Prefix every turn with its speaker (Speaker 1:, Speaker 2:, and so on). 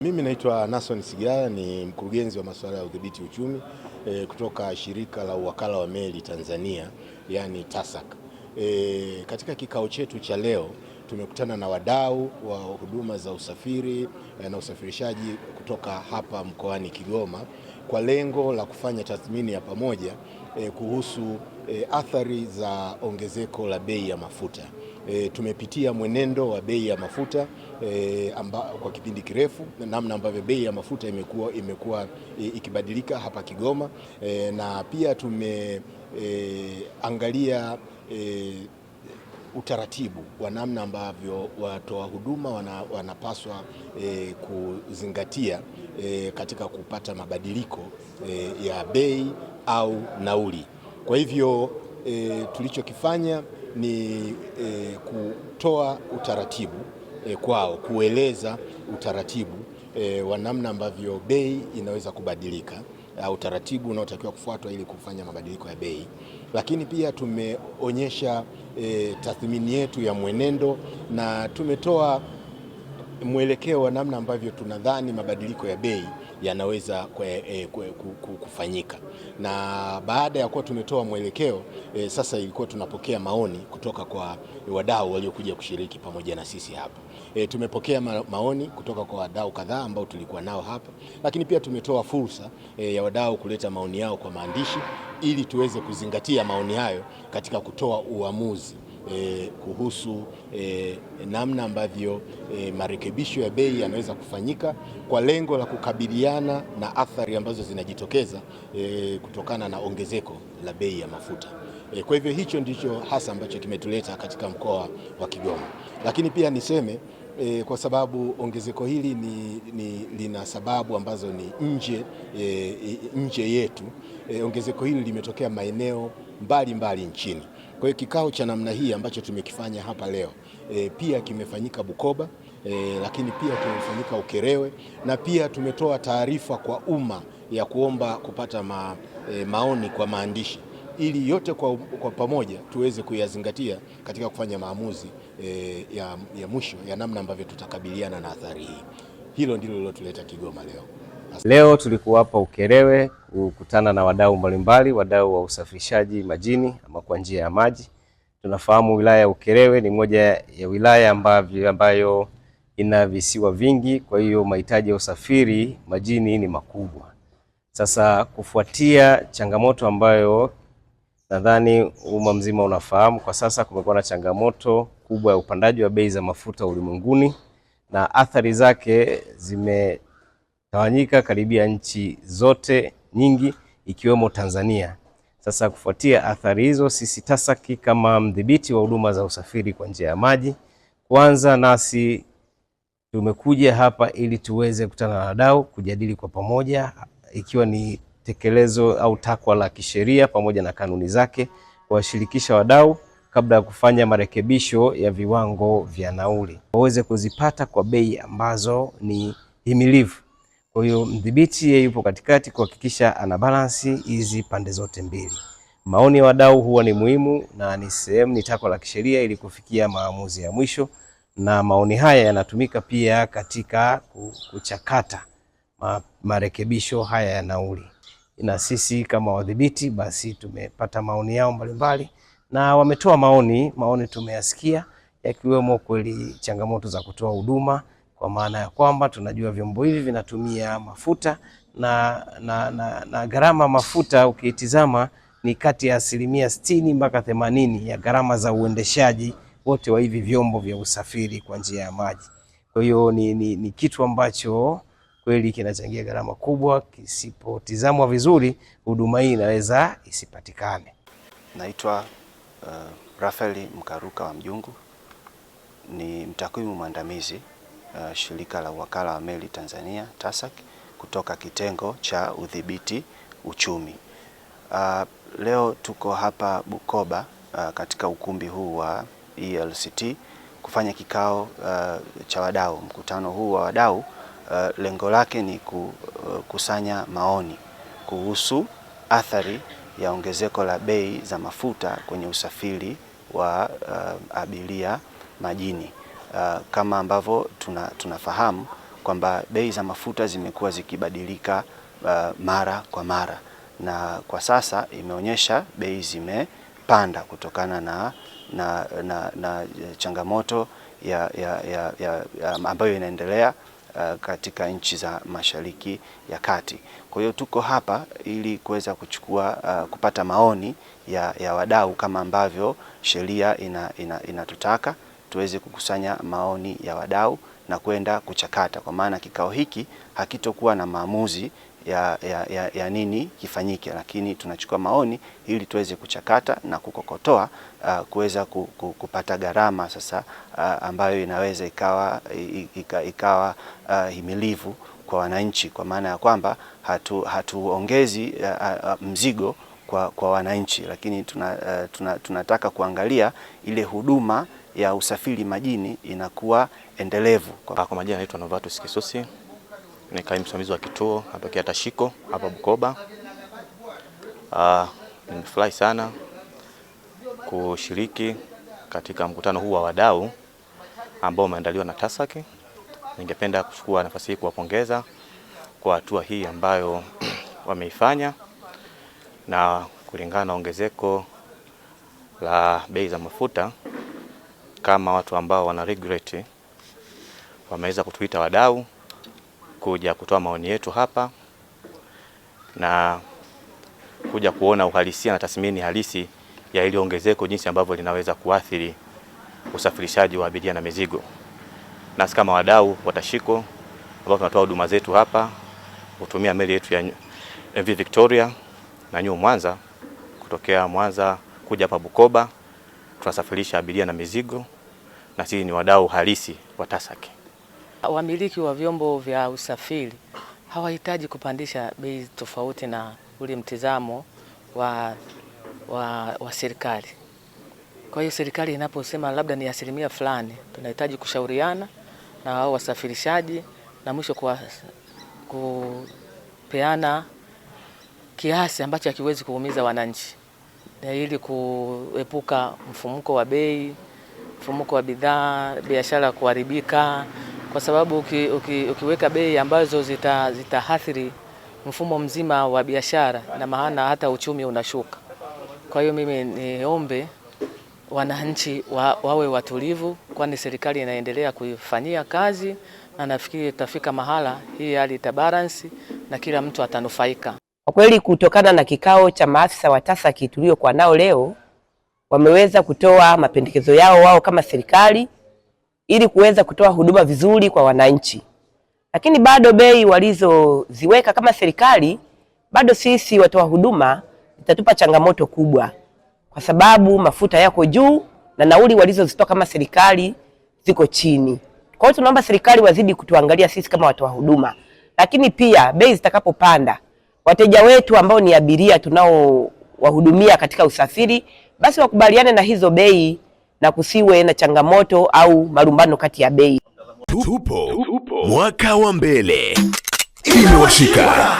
Speaker 1: Mimi naitwa Nason Sigara, ni mkurugenzi wa masuala ya udhibiti uchumi kutoka shirika la uwakala wa meli Tanzania, yani TASAC. Katika kikao chetu cha leo tumekutana na wadau wa huduma za usafiri na usafirishaji kutoka hapa mkoani Kigoma kwa lengo la kufanya tathmini ya pamoja kuhusu athari za ongezeko la bei ya mafuta. Tumepitia mwenendo wa bei ya mafuta kwa kipindi kirefu, namna ambavyo bei ya mafuta imekuwa ikibadilika hapa Kigoma, na pia tumeangalia utaratibu wa namna ambavyo watoa huduma wanapaswa kuzingatia katika kupata mabadiliko ya bei au nauli. Kwa hivyo tulichokifanya ni kutoa utaratibu kwao, kueleza utaratibu wa namna ambavyo bei inaweza kubadilika, utaratibu unaotakiwa kufuatwa ili kufanya mabadiliko ya bei. Lakini pia tumeonyesha tathmini yetu ya mwenendo na tumetoa mwelekeo wa namna ambavyo tunadhani mabadiliko ya bei yanaweza kufanyika. Na baada ya kuwa tumetoa mwelekeo, sasa ilikuwa tunapokea maoni kutoka kwa wadau waliokuja kushiriki pamoja na sisi hapa. Tumepokea maoni kutoka kwa wadau kadhaa ambao tulikuwa nao hapa, lakini pia tumetoa fursa ya wadau kuleta maoni yao kwa maandishi ili tuweze kuzingatia maoni hayo katika kutoa uamuzi kuhusu namna ambavyo marekebisho ya bei yanaweza kufanyika kwa lengo la kukabiliana na athari ambazo zinajitokeza kutokana na ongezeko la bei ya mafuta. Kwa hivyo hicho ndicho hasa ambacho kimetuleta katika mkoa wa Kigoma. Lakini pia niseme kwa sababu ongezeko hili lina sababu ambazo ni nje yetu. Ongezeko hili limetokea maeneo mbalimbali nchini. Kwa hiyo kikao cha namna hii ambacho tumekifanya hapa leo pia kimefanyika Bukoba, lakini pia kimefanyika Ukerewe, na pia tumetoa taarifa kwa umma ya kuomba kupata maoni kwa maandishi ili yote kwa pamoja tuweze kuyazingatia katika kufanya maamuzi ya mwisho ya namna ambavyo tutakabiliana na athari hii. Hilo ndilo lilotuleta Kigoma leo.
Speaker 2: Leo tulikuwa hapa Ukerewe kukutana na wadau mbalimbali, wadau wa usafirishaji majini ama kwa njia ya maji. Tunafahamu wilaya ya Ukerewe ni moja ya wilaya ambayo ina visiwa vingi, kwa hiyo mahitaji ya usafiri majini ni makubwa. Sasa kufuatia changamoto ambayo nadhani umma mzima unafahamu, kwa sasa kumekuwa na changamoto kubwa ya upandaji wa bei za mafuta ulimwenguni na athari zake zimetawanyika karibia nchi zote nyingi ikiwemo Tanzania. Sasa kufuatia athari hizo, sisi TASAC kama mdhibiti wa huduma za usafiri kwa njia ya maji, kwanza nasi tumekuja hapa ili tuweze kukutana na wadau kujadili kwa pamoja, ikiwa ni tekelezo au takwa la kisheria pamoja na kanuni zake, kuwashirikisha wadau kabla ya kufanya marekebisho ya viwango vya nauli waweze kuzipata kwa bei ambazo ni himilivu. Kwa hiyo mdhibiti yeye yupo katikati kuhakikisha ana balance hizi pande zote mbili. Maoni ya wadau huwa ni muhimu na ni takwa la kisheria ili kufikia maamuzi ya mwisho, na maoni haya yanatumika pia katika kuchakata marekebisho haya ya nauli. Na sisi kama wadhibiti basi tumepata maoni yao mbalimbali na wametoa maoni tumeyasikia, yakiwemo kweli changamoto za kutoa huduma, kwa maana ya kwamba tunajua vyombo hivi vinatumia mafuta na gharama mafuta ukiitizama ni kati ya 60% mpaka 80% ya gharama za uendeshaji wote wa hivi vyombo vya usafiri kwa njia ya maji. Kwa hiyo ni kitu ambacho kweli kinachangia gharama kubwa, kisipotizamwa vizuri huduma hii inaweza isipatikane.
Speaker 3: Naitwa Rafael Mkaruka wa Mjungu, ni mtakwimu mwandamizi shirika la uwakala wa meli Tanzania TASAC kutoka kitengo cha udhibiti uchumi. Leo tuko hapa Bukoba katika ukumbi huu wa ELCT kufanya kikao cha wadau. Mkutano huu wa wadau lengo lake ni kukusanya maoni kuhusu athari ya ongezeko la bei za mafuta kwenye usafiri wa abiria majini. Kama ambavyo tunafahamu kwamba bei za mafuta zimekuwa zikibadilika mara kwa mara, na kwa sasa imeonyesha bei zimepanda kutokana na changamoto ambayo inaendelea katika nchi za Mashariki ya Kati. Kwa hiyo tuko hapa ili kuweza kupata maoni ya wadau kama ambavyo sheria inatutaka tuweze kukusanya maoni ya wadau na kwenda kuchakata, kwa maana kikao hiki hakitokuwa na maamuzi ya nini kifanyike, lakini tunachukua maoni ili tuweze kuchakata na kukokotoa kuweza kupata gharama sasa ambayo inaweza ikawa himilivu kwa wananchi, kwa maana ya kwamba hatuongezi mzigo kwa wananchi, lakini tunataka kuangalia ile huduma ya usafiri majini inakuwa endelevu.
Speaker 4: Kwa majina naitwa Novatus Kisusi, ni kaimu msimamizi wa kituo natokea Tashiko hapa Bukoba. Nimefurahi sana kushiriki katika mkutano huu wa wadau ambao umeandaliwa na TASAC. Ningependa kuchukua nafasi hii kuwapongeza kwa hatua hii ambayo wameifanya, na kulingana na ongezeko la bei za mafuta, kama watu ambao wana regret wameweza kutuita wadau kuja kutoa maoni yetu hapa na kuja kuona uhalisia na tathmini halisi ya ile ongezeko, jinsi ambavyo linaweza kuathiri usafirishaji wa abiria na mizigo. Nasi kama wadau wa Tashiko ambao tunatoa huduma zetu hapa kutumia meli yetu ya MV Victoria na New Mwanza, kutokea Mwanza kuja hapa Bukoba, tunasafirisha abiria na mizigo, na sisi ni wadau halisi wa TASAC.
Speaker 5: Wamiliki wa vyombo vya usafiri hawahitaji kupandisha bei tofauti na ule mtizamo wa serikali. Kwa hiyo serikali inaposema labda ni asilimia fulani, tunahitaji kushauriana na hao wasafirishaji na mwisho kupeana kiasi ambacho hakiwezi kuumiza wananchi, ili kuepuka mfumuko wa bei, mfumuko wa bidhaa, biashara kuharibika, kwa sababu ukiweka bei ambazo zitaathiri mfumo mzima wa biashara, na maana hata uchumi unashuka. Kwa hiyo mimi niombe wananchi wawe watulivu, kwani serikali inaendelea kuifanyia kazi, na nafikiri itafika mahala hii hali itabalance na kila mtu atanufaika.
Speaker 6: Kwa kweli, kutokana na kikao cha maafisa wa TASAC tuliokuwa nao leo, wameweza kutoa mapendekezo yao wao kama serikali ili kuweza kutoa huduma vizuri kwa wananchi. Lakini bado bei walizoziweka kama serikali, bado sisi watoa huduma itatupa changamoto kubwa, kwa sababu mafuta yako juu na nauli walizozitoa kama serikali ziko chini. Kwa hiyo tunaomba serikali wazidi kutuangalia sisi kama watoa huduma, lakini pia bei zitakapopanda, wateja wetu ambao ni abiria tunao wahudumia katika usafiri, basi wakubaliane na hizo bei na kusiwe na changamoto au malumbano kati ya bei.
Speaker 7: Tupo mwaka wa mbele, imewashika.